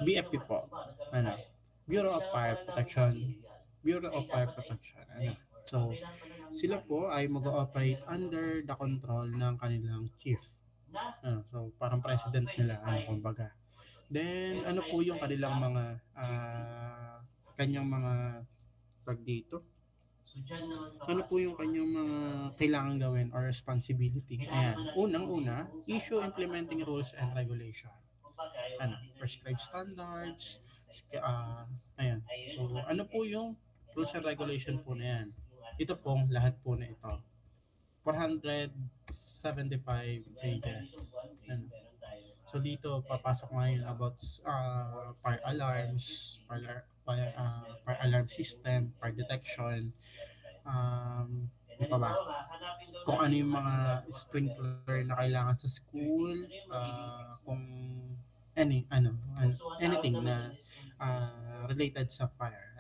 BFP po. Ano, Bureau of Fire Protection. Bureau of Fire Protection. So, sila po ay mag-ooperate under the control ng kanilang chief. So, parang president nila, kumbaga. Then, ano po yung kanilang mga, kanyang mga, tag dito, ano po yung kanyang mga kailangan gawin or responsibility? Ayan. Unang-una, issue implementing rules and regulation. Prescribed standards, ayan. So, ano po yung rules and regulation po na yan? Ito pong lahat po na ito. 475 pages. Ano? So dito papasok ngayon about fire alarms, fire alarm system, fire detection, ano pa ba? Kung ano yung mga sprinkler na kailangan sa school, kung anything na related sa fire,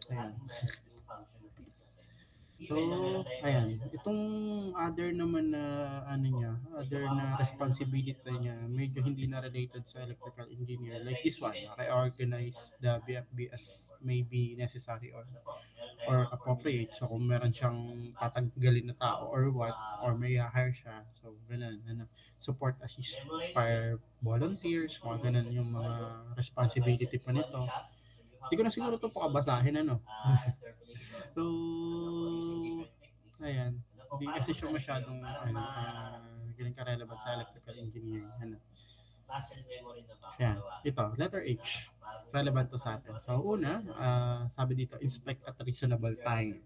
Ayan. So, ayan. Itong other naman na other na responsibility niya, medyo hindi na related sa electrical engineer. Like this one, reorganize the BFB as may be necessary or appropriate. So, kung meron siyang tatanggalin na tao or what, or may hire siya. So, ganun. Support, assist, fire volunteers, mga ganun yung mga responsibility pa nito. Hindi ko na siguro ito pakabasahin, So, ayan. Hindi kasi siya masyadong ganun ka-relevant sa electrical engineering. Ayan. Ito, letter H. Relevant to sa atin. So, una, sabi dito, inspect at reasonable time.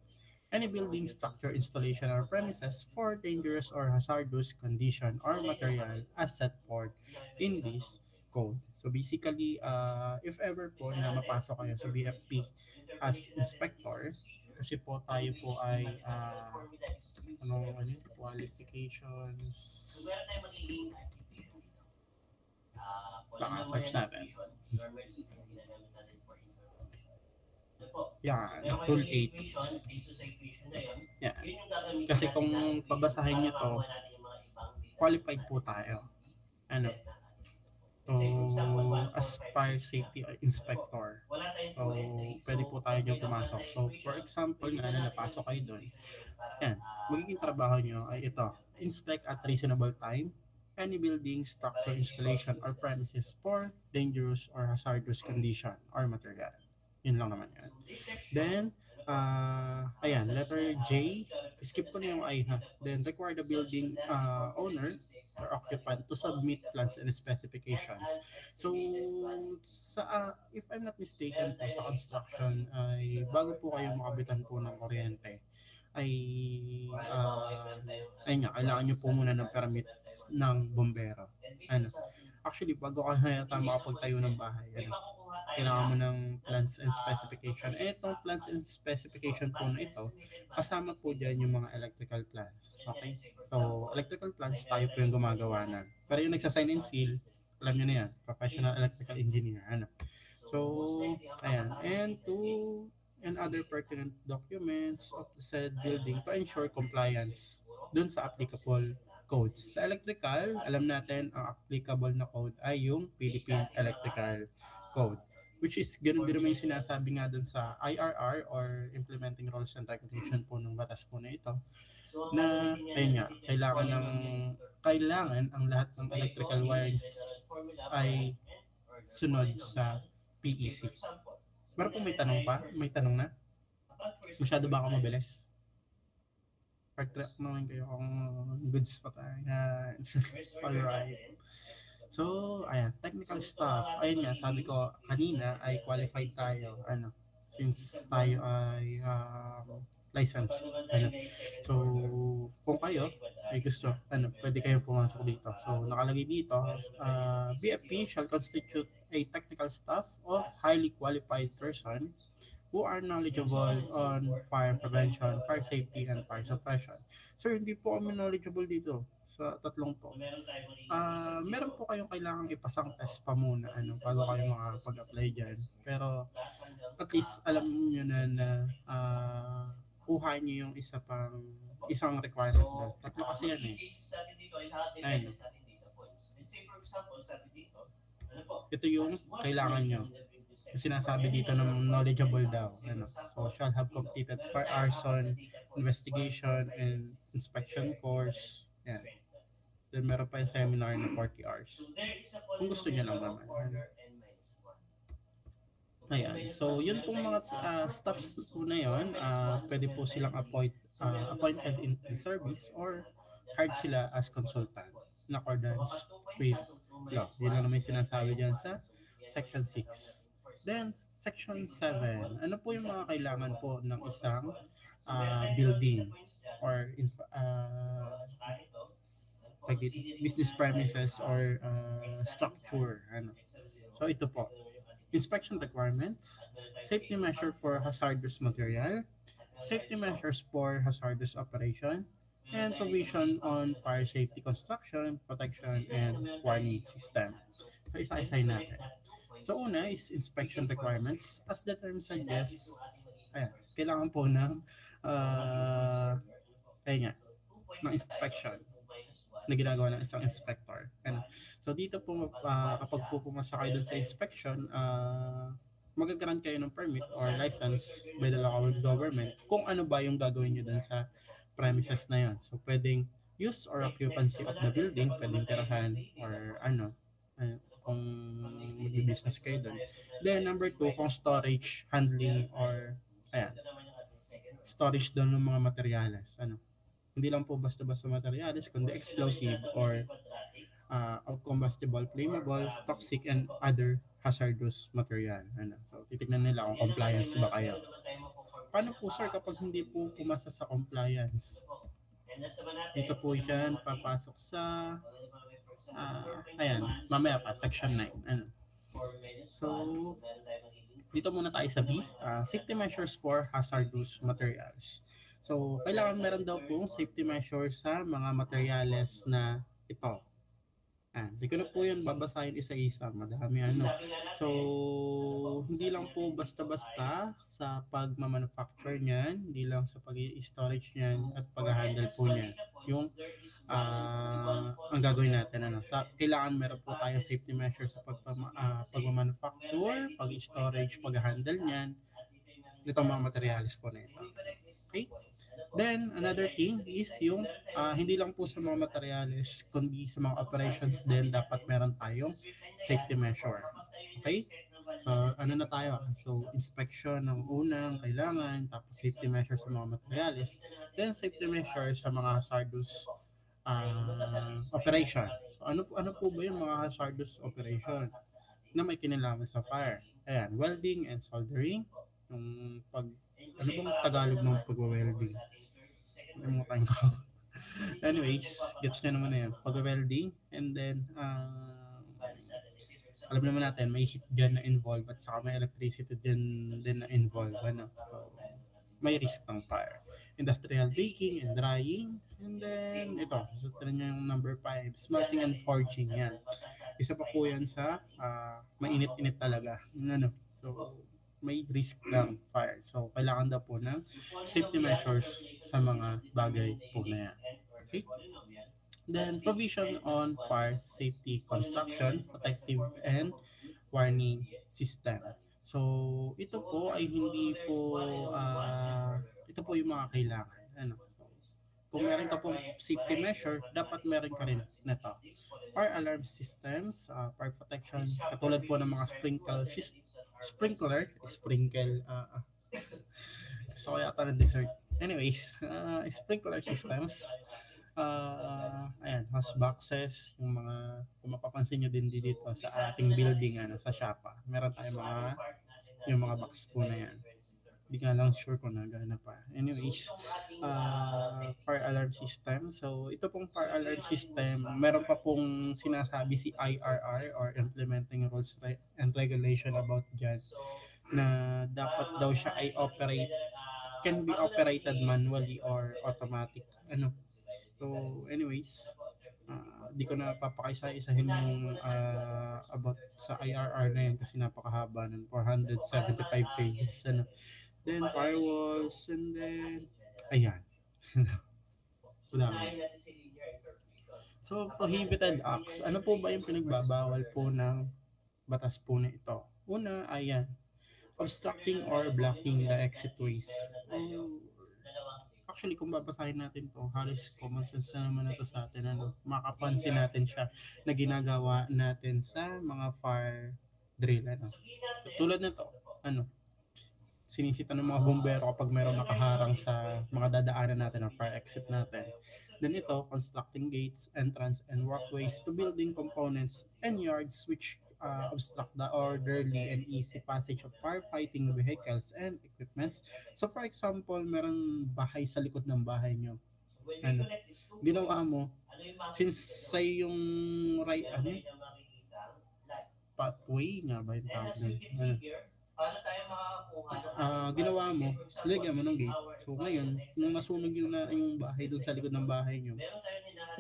Any building, structure, installation, or premises for dangerous or hazardous condition or material as set forth in this code. So basically, if ever po na mapasok kayo sa BFP as inspector, kasi po tayo po ay qualifications. Baka search natin. Yan, Rule 8. Yan. Kasi kung pabasahin nyo to, qualified po tayo. So, as fire safety inspector. So, pwede po tayo dyan pumasok. So, for example nga na napasok kayo doon, yan, magiging trabaho nyo ay ito, inspect at reasonable time, any building, structure, installation, or premises for dangerous or hazardous condition or material. Yun lang naman yan. Then, ayan, letter J, skip ko na yung I ha. Then, require the building owner or occupant to submit plans and specifications. So, if I'm not mistaken po, sa construction, ay bago po kayo makabitan po ng kuryente, ay ayun nga, kailangan nyo po muna ng permit ng bombero. Actually, bago ka yata makapagtayo ng bahay, kailangan mo ng plans and specification. Itong plans and specification po na ito, kasama po dyan yung mga electrical plans. Okay? So, electrical plans, tayo po yung gumagawa na. Pero yung nagsasign and seal, alam nyo na yan, professional electrical engineer. So, ayan. And other pertinent documents of the said building to ensure compliance dun sa applicable codes. Sa electrical, alam natin ang applicable na code ay yung Philippine Electrical Code, which is ganun din naman yung sinasabi nga dun sa IRR or Implementing Rules and Regulation po ng batas po na ito, na ayun nga, kailangan ang lahat ng electrical wirings ay sunod sa PEC. Meron pong may tanong pa? May tanong na? Masyado ba ako mabilis? Part-track naman kayo kung goods pa tayo. Alright. So, ayan, technical stuff. Ayun nga, sabi ko kanina ay qualified tayo. Since tayo ay licensed. So, kung kayo ay gusto, pwede kayo pumasok dito. So, nakalagay dito, BFP shall constitute a technical staff of highly qualified person who are knowledgeable on fire prevention, fire safety, and fire suppression. Sir, hindi po kami knowledgeable dito sa tatlong to. Meron po kayong kailangang ipasang test pa muna bago kayo makapag-apply dyan. Pero at least alam niyo na kuha niyo yung isang requirement doon. Tatlo kasi yan eh. Ayun. ito yung kailangan nyo. Yung sinasabi dito ng knowledgeable daw. Ano, so, shall have completed per arson, investigation, and inspection course. Yan. Then, meron pa yung seminar na 40 hours. Kung gusto niya lang naman. Ano. Ayan. So, yun pong mga staffs po na yun, pwede po silang appointed in service or hired sila as consultant in accordance with law. Yun lang naman yung sinasabi dyan sa Section 6. Then, Section 7. Ano po yung mga kailangan po ng isang building or business premises or structure? Ano? So, ito po inspection requirements, safety measure for hazardous material, safety measures for hazardous operation, and provision on fire safety construction, protection, and warning system. So, isa-isay natin. So, una is inspection requirements. As the term suggests, ayan, kailangan po ng ayun nga, ng inspection na ginagawa ng isang inspector. Ano? So dito po kapag po pumasa kayo dun sa inspection, magkakaroon kayo ng permit or license by the local government kung ano ba yung gagawin nyo dun sa premises na yun. So pwedeng use or occupancy of the building, pwedeng tirahan or kung mag-business kayo dun. Then number two, kung storage, handling or ayan, storage doon ng mga materyales. Ano? Hindi lang po basta-basta materials, kundi explosive or combustible, flammable, toxic, and other hazardous material. Ano? So, titignan nila kung compliance ba kayo. Paano po sir kapag hindi po pumasa sa compliance? Dito po yan papasok sa ayan, mamaya pa, section 9. Ano? So, dito muna tayo sa B, safety measures for hazardous materials. So, kailangan meron daw pong safety measures sa mga materyales na ito. Hindi ko na po yun babasahin isa-isa. Madami ano. So, hindi lang po basta-basta sa pagmamanufacture niyan, hindi lang sa pag-storage niyan at pag-handle po niyan. Yung ang gagawin natin ano, kailangan meron po tayo safety measures sa pagmamanufacture, pag-storage, pag-handle niyan, nitong mga materials po na ito. Okay? Then, another thing is yung hindi lang po sa mga materials, kundi sa mga operations din, dapat meron tayong safety measure. Okay? So, ano na tayo? So, inspection ng unang kailangan, tapos safety measure sa mga materials, then safety measure sa mga hazardous operation. So, ano po ba yung mga hazardous operation na may kinalaman sa fire? Ayan, welding and soldering, yung ano bang Tagalog ng pag-welding? Nalimutan ko. Anyways, gets nyo naman na yan. Pag-welding, and then, alam naman natin, may heat gun na involved at saka may electricity din na involved. Ano? So, may risk ng fire. Industrial baking and drying. And then, ito, so nyo yung number 5, smelting and forging. Yan. Isa pa po yan sa mainit-init talaga. Ano? So, may risk ng fire. So, kailangan daw po ng safety measures sa mga bagay po na yan. Okay? Then, provision on fire safety construction, protective, and warning system. So, ito po ay hindi po, ito po yung mga kailangan. Ano? So, kung meron ka pong safety measure, dapat meron ka rin nito. Fire alarm systems, fire protection, katulad po ng mga sprinkler, gusto ko yata ng dessert. Anyways, sprinkler systems, ayan, house boxes, yung mga, kung mapapansin nyo din dito sa ating building, sa Shapa, meron tayong yung mga box po na yan. Hindi nga lang sure kung nagana pa. Anyways, fire alarm system. So, ito pong fire alarm system, meron pa pong sinasabi si IRR or Implementing Rules and Regulation about dyan na dapat daw siya ay can be operated manually or automatic. Ano? So, anyways, di ko na papakaisa-isahin yung about sa IRR na yun kasi napakahaba ng 475 pages. Ano? Then firewalls, and then ayan. Madami. So, prohibited acts. Ano po ba yung pinagbabawal po ng batas po na ito. Una ay yan, obstructing or blocking the exit ways. Oh, actually, kung babasahin natin to, halos common sense na naman na to sa atin. Ano, makapansin natin siya na ginagawa natin sa mga fire drill. Ano. Tulad nito, ano, sinisita ng mga bumbero kapag mayroong nakaharang sa mga dadaanan natin ng fire exit natin. Then ito, constructing gates, entrance, and walkways to building components and yards which obstruct the orderly and easy passage of firefighting vehicles and equipments. So for example, meron bahay sa likod ng bahay nyo. Ano, ginawa mo, since sa yung right, ano, pathway nga ba yung tawag nun? Ano, ginawa mo, nilagyan mo ng gate. So ngayon, nung nasunog yung, yung bahay doon sa likod ng bahay nyo,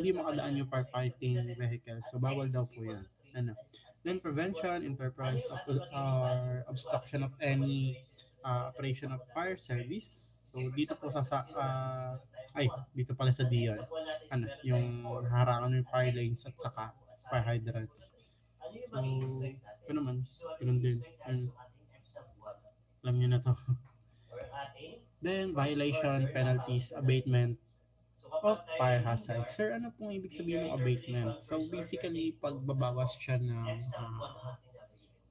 hindi makadaan yung firefighting vehicles. So bawal daw po yan. Ano. Then prevention, interference of, or obstruction of any operation of fire service. So dito po ay dito pala sa DIOR. Ano, yung harangan ng fire lanes at saka fire hydrants. So, ito naman, ganun din. Alam niyo na to. Then, violation, penalties, abatement of fire hazard. Sir, ano pong ibig sabihin ng abatement? So, basically, pagbabawas siya ng,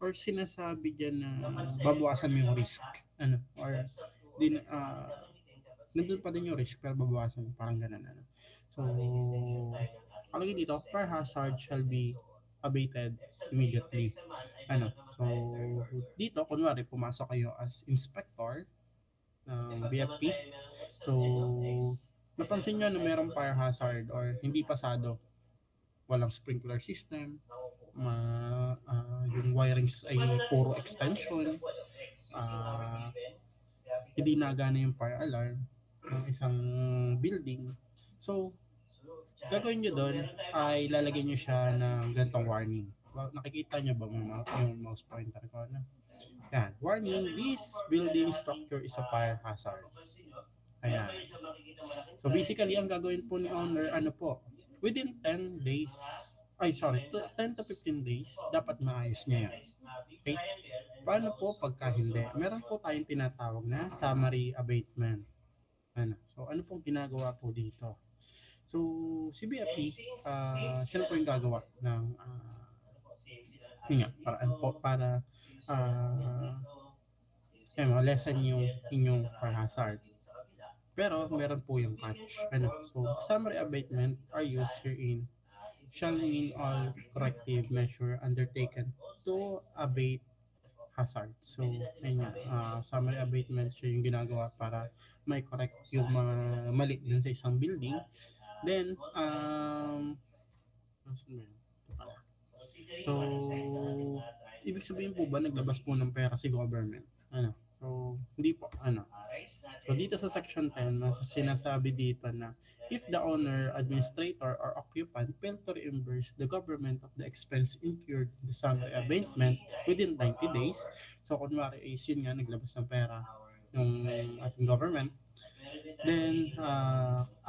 or sinasabi dyan na babawasan mo yung risk. Ano, or, din, nandun pa din yung risk, pero babawasan mo, parang ganun, ano. So, kalagay dito, fire hazard shall be abated immediately. Ano, so, dito, kunwari, pumasok kayo as inspector ng BFP. So, napansin nyo na merong fire hazard or hindi pasado, walang sprinkler system, yung wirings ay puro extension, hindi nagana yung fire alarm ng isang building. So, gagawin nyo doon ay lalagyan nyo siya ng gantong warning. Nakikita nyo ba yung mouse pointer ko? Ano? Yan. Warning, this building structure is a fire hazard. Ayan. So basically, ang gagawin po ni owner, ano po, within 10 days, 10 to 15 days, dapat maayos niya yan. Okay? Paano po pagka hindi? Meron po tayong tinatawag na summary abatement. Ano? So ano pong ginagawa po dito? So si BFP, siya po yung gagawa ng paraan po para lessen yung inyong fire hazard. Pero meron po yung catch. Ano? So, summary abatement are used herein shall mean all corrective measure undertaken to abate hazard. So, ayun nga, summary abatement siya yung ginagawa para may correct yung mga mali dun sa isang building. Then, nasan ba yun? Ito pala. So, ibig sabihin po ba naglabas po ng pera si government? Ano? So, hindi po. Ano? So, dito sa section 10, sinasabi dito na if the owner, administrator, or occupant fail to reimburse the government of the expense incurred in the summary abatement within 90 days, so kunwari is yun nga, naglabas ng pera yung ating government, then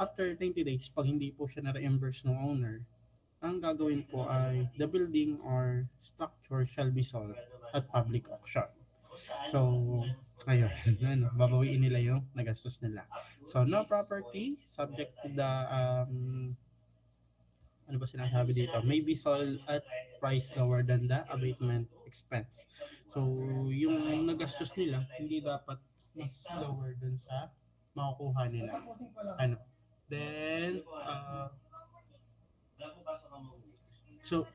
after 90 days, pag hindi po siya na-reimburse ng owner, ang gagawin po ay the building or structure shall be sold at public auction. So, ayun, ano, babawiin nila yung nagastos nila. So, no property subject to the, ano ba sinasabi dito? May be sold at price lower than the abatement expense. So, yung nagastos nila, hindi dapat mas lower dun sa makukuha nila. Ano? Then, so,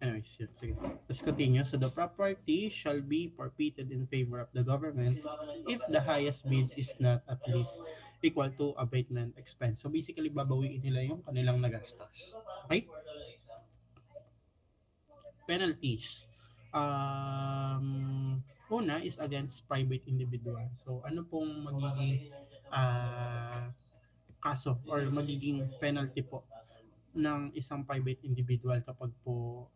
anyways, yun, sige. Let's continue. So, the property shall be forfeited in favor of the government if the highest bid is not at least equal to abatement expense. So, basically, babawiin nila yung kanilang nagastos. Okay? Penalties. Una is against private individual. So, ano pong magiging kaso or magiging penalty po ng isang private individual kapag po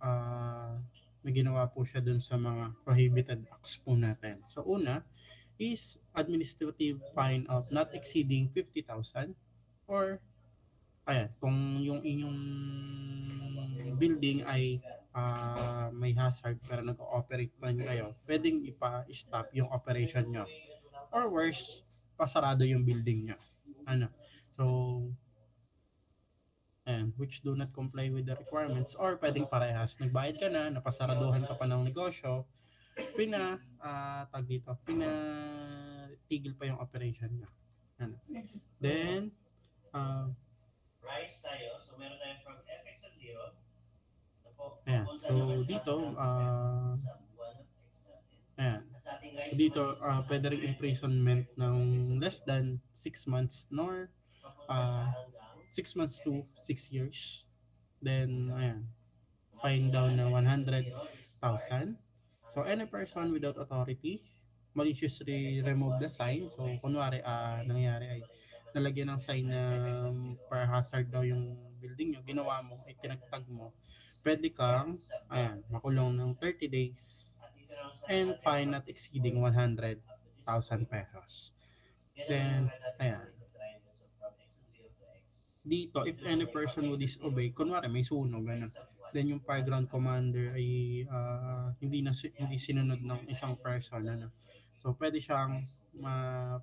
may ginawa po siya dun sa mga prohibited acts po natin. So una is administrative fine of not exceeding 50,000 or Ayan, kung yung inyong building ay may hazard pero nag-ooperate pa rin kayo, pwedeng ipa-stop yung operation nyo. Or worse, pasarado yung building nyo. Ano? So, ayan, which do not comply with the requirements or pwedeng parehas. Nagbayad ka na, napasaraduhan ka pa ng negosyo, tag dito, pinatigil pa yung operation niya. Ano? Then, uh, ayan. So, dito, ayan. So, dito, pwede rin imprisonment ng less than 6 months nor 6 months to 6 years. Then, ayan, fine down na 100,000. So, any person without authority maliciously remove the sign. So, kunwari, nangyari ay nalagyan ng sign na per hazard daw yung building nyo, ginawa mo, ay tinagtag mo, pwede kang, ayan, makulong ng 30 days and fine not exceeding 100,000 pesos. Then, ayan, dito, if any person will disobey, kunwari may sunog, ano, then yung fire ground commander ay hindi sinunod ng isang person, ano. So, pwede siyang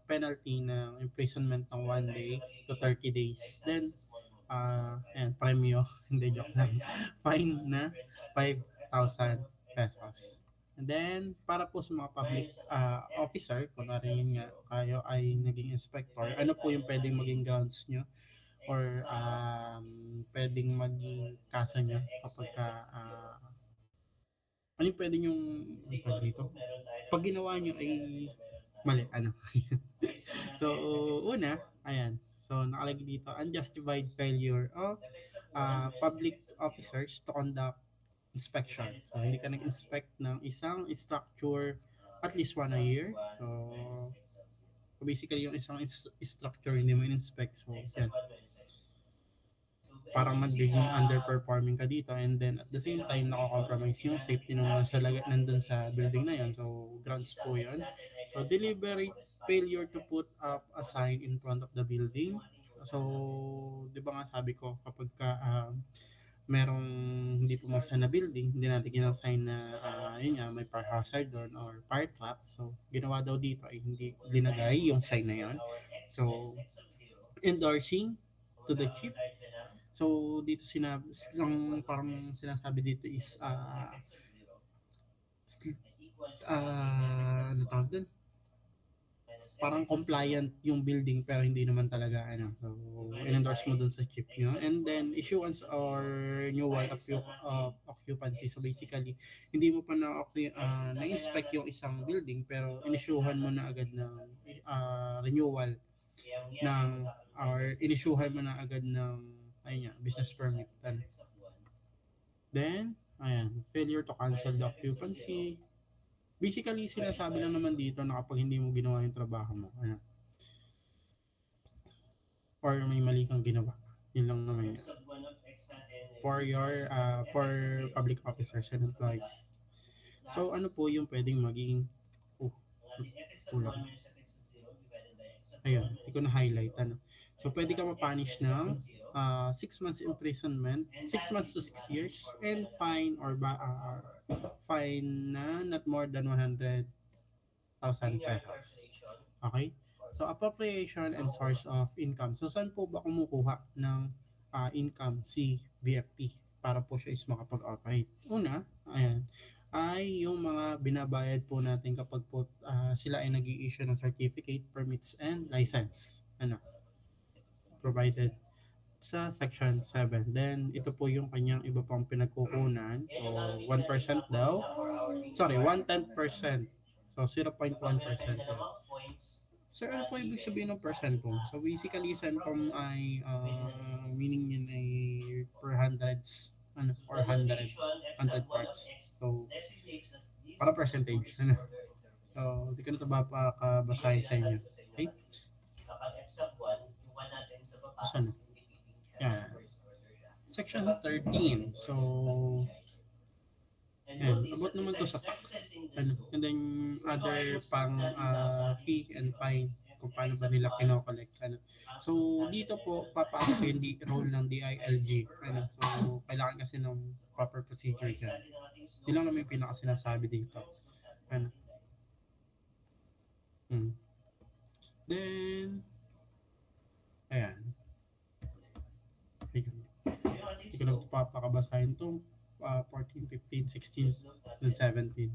penalty ng imprisonment ng 1 day to 30 days. Then, ayan, premyo, hindi joke lang, fine na 5,000 pesos. And then, para po sa mga public officer, kunwari yun nga, kayo ay naging inspector, ano po yung pwedeng maging grounds nyo or pwedeng maging kaso nyo kapag ano yung pwede yung dito? Pag ginawa nyo ay mali, ano? So, una, ayan. So, nakalagay dito, unjustified failure of public officers to conduct inspection. So, hindi ka nag-inspect ng isang structure at least one a year. So, basically, yung isang structure hindi mo in-inspect. So, yan, parang magiging underperforming ka dito and then at the same time nako-compromise yung safety ng mga nandun sa building na yan. So, grounds po yun. So, deliberate failure to put up a sign in front of the building. So, di ba nga sabi ko, kapag merong hindi pumasa na building, hindi natin ginassign na yun nga, may fire hazard doon or fire trap. So, ginawa daw dito ay hindi linagay yung sign na yun. So, endorsing to the chief. So, dito ang parang sinasabi dito is, ano tawag dun? Parang compliant yung building pero hindi naman talaga ano. So, in-endorse mo dun sa chief nyo. And then, issuance or renewal of occupancy. So, basically, hindi mo pa na-inspect yung isang building pero inisyuhan mo na agad ng renewal ng or inisyuhan mo na agad ng ayun nga, business permit. Then, ayan, failure to cancel the occupancy. Basically, sinasabi lang naman dito na kapag hindi mo ginawa yung trabaho mo, ayan, or may mali kang ginawa, yun lang naman yun. For public officers and employees. So, ano po yung pwedeng maging, oh, kulang. Ayun, hindi ko na-highlight, ano. So, pwede ka ma-punish ng 6 months imprisonment, 6 months to 6 years, and fine na not more than 100,000 pesos. Okay? So, appropriation and source of income. So, saan po ba kumukuha ng income si BFP para po siya is makapag-operate? Una, ayan, ay yung mga binabayad po natin kapag po sila ay nag-i-issue ng certificate, permits, and license. Ano? Provided sa Section 7. Then, ito po yung kanyang iba pang pinagkukunan. So, 1% daw. Sorry, 1/10%. So, 0.1%. Sir, ano po ibig sabihin ng percentum? So, basically, centum ay meaning yun ay per hundreds, ano, or hundred parts. So, para percentage, ano. So, hindi ko na ito babasahin sa inyo. Okay? So, ano? Yan. Section 13. So, yan. About naman to sa tax. Ano? And then, other pang fee and fine. kung paano ba nila kino-collect. Ano. So, dito po, papasok yung role ng DILG. Ano. So, kailangan kasi ng proper procedure dyan. Yun lang naman yung pinaka-sinasabi dito. Ano. Then, ayan. Hindi ko na papakabasahin itong 14, 15, 16, and 17.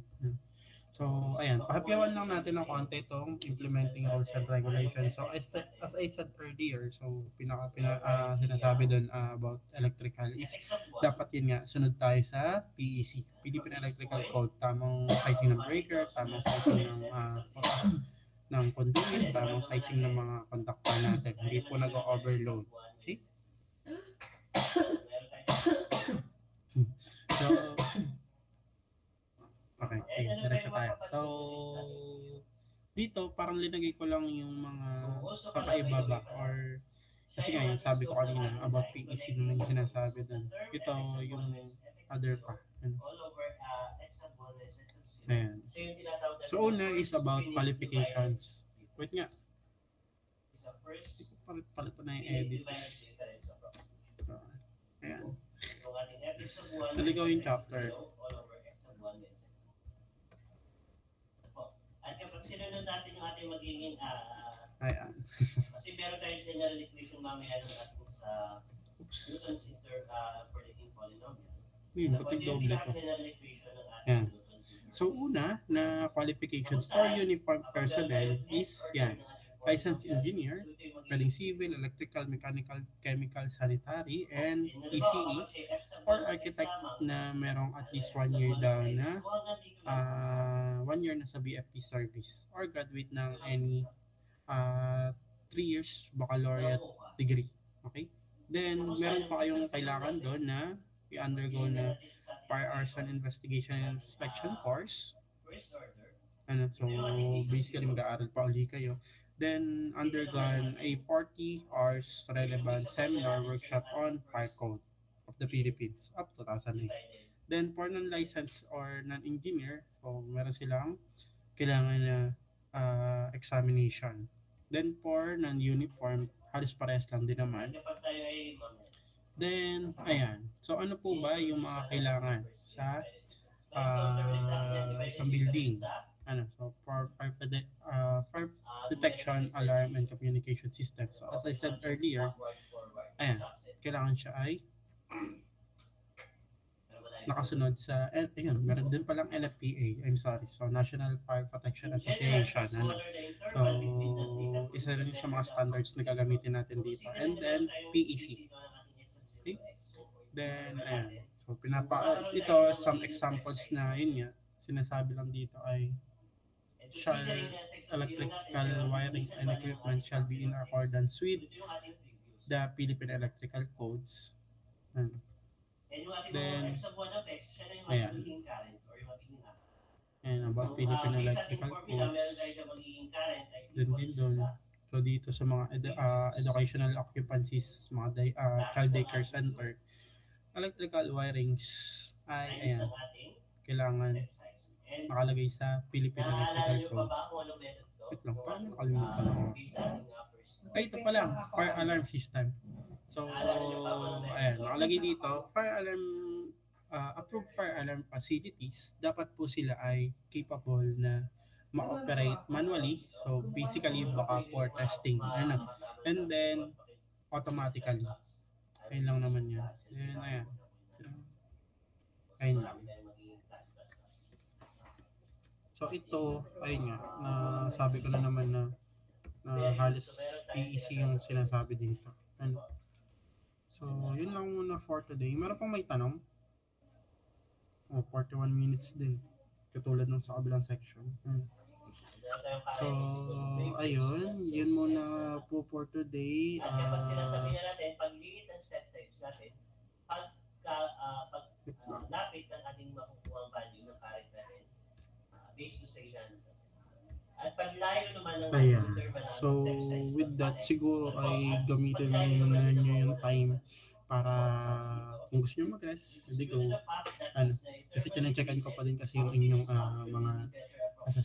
So, ayan, pahapyawan lang natin ng konti itong implementing rules and regulations. So, as I said earlier, so sinasabi doon about electrical is dapat yun nga, sunod tayo sa PEC, Philippine Electrical Code, tamang sizing ng breaker, tamang sizing ng conduit, tamang sizing ng mga conductor natin. Hindi po nag-overload. Okay? So, okay, sige, diretso tayo. So, dito parang linagay ko lang yung mga kakaiba ba or kasi nga yung sabi ko kanina about PEC naman yung sinasabi doon. Ito yung other pa. Ayan. So, una is about qualifications. Wait nga. Palit na yung edit. Ayan. Naligaw yung chapter. At kapag sinunod natin yung ating magiging ayan. Kasi meron tayong general equation mamaya natin sa Newton's predicting polynomial. Buting doble ito. Ayan. So, una na qualifications for uniform personnel is yan. Licensed engineer, pwedeng civil, electrical, mechanical, chemical, sanitary, and ECE, or architect na merong at least 1 year daw na 1 year na sa BFP service, or graduate ng any 3 years baccalaureate degree. Okay? Then, meron pa kayong kailangan doon na i-undergo na fire arson investigation and inspection course. Ano, so, basically, mag-aaral pa uli kayo. Then, undergone a 40 hours relevant seminar workshop on fire code of the Philippines up to 2008. Then, for non-licensed or non-engineer, so, meron silang kailangan na examination. Then, for non-uniform, halos parehas lang din naman. Then, ayan. So, ano po ba yung mga kailangan sa isang building? Ano, so, for fire detection, alarm, and communication system. So, as I said earlier, ayan, kailangan siya ay nakasunod sa, ayun, meron din palang NFPA, I'm sorry, so National Fire Protection Association, ano. So, isa rin sa mga standards na gagamitin natin dito. And then, PEC. Okay? Then, ayan. So, ito, some examples na, yun nga, sinasabi lang dito ay, electrical wiring and equipment shall be in accordance with the Philippine Electrical Codes. Then, ayan. And about Philippine Electrical Codes. Then din doon. So, dito sa mga educational occupancies, mga child daycare center, electrical wirings ay, ayan, kailangan nakalagay sa Philippine Electrical Code. Wait lang, parang nakalimutan ako. Ay, ito pa lang, fire alarm system. So, ayan, nakalagay dito, approved fire alarm facilities, dapat po sila ay capable na ma-operate manually. So, basically, baka for testing. Ano. And then, automatically. Ayun lang naman yan. Then, ayan. Ayun lang. So, ito, ayun nga, na sabi ko na naman na halos PEC yung sinasabi dito. Ano. So, yun lang muna for today. Meron pang may tanong? 41 minutes din. Katulad ng sa kabilang section. So, ayun. Yun muna po for today. Pagliit ng step size natin, lapit ng ating makukuha value ng current natin based to say na at paglayo naman ng interval. So, with that, siguro ay gamitin muna nyo yung time para kung gusto nyo mag-rest, hindi go. Ano, kasi tinacheckan ko pa din kasi yung inyong mga